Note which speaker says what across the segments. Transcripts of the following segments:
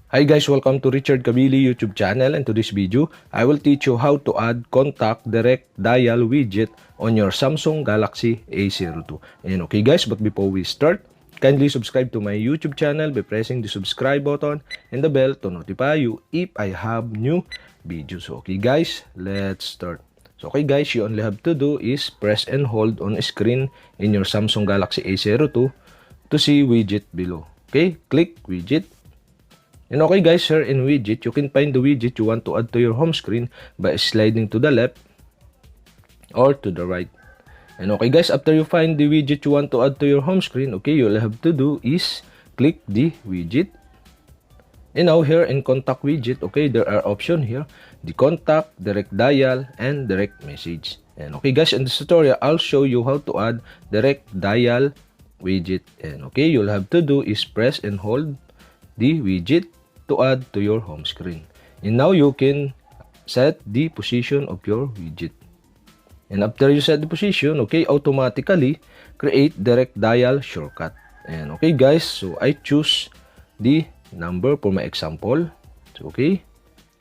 Speaker 1: Hi guys, welcome to Richard Cabile YouTube channel, and to this video, I will teach you how to add contact direct dial widget on your Samsung Galaxy A02. And okay guys, but before we start, kindly subscribe to my YouTube channel by pressing the subscribe button and the bell to notify you if I have new videos. Okay guys, let's start. So okay guys, you only have to do is press and hold on screen in your Samsung Galaxy A02 to see widget below. Okay, click widget. And okay guys, here in widget, you can find the widget you want to add to your home screen by sliding to the left or to the right. And okay guys, after you find the widget you want to add to your home screen, okay, you'll have to do is click the widget. And now here in contact widget, okay, there are options here, the contact, direct dial, and direct message. And okay guys, in this tutorial, I'll show you how to add direct dial widget. And okay, you'll have to do is press and hold the widget to add to your home screen. And now you can set the position of your widget. And after you set the position, okay, automatically create direct dial shortcut. And okay guys, so I choose the number for my example. So, okay.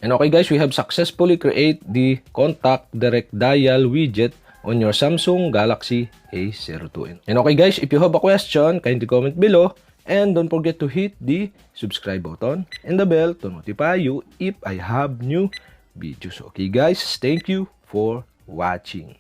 Speaker 1: And okay guys, we have successfully create the contact direct dial widget on your Samsung Galaxy A02. And okay guys, if you have a question, kindly comment below. And don't forget to hit the subscribe button and the bell to notify you if I have new videos. Okay guys, thank you for watching.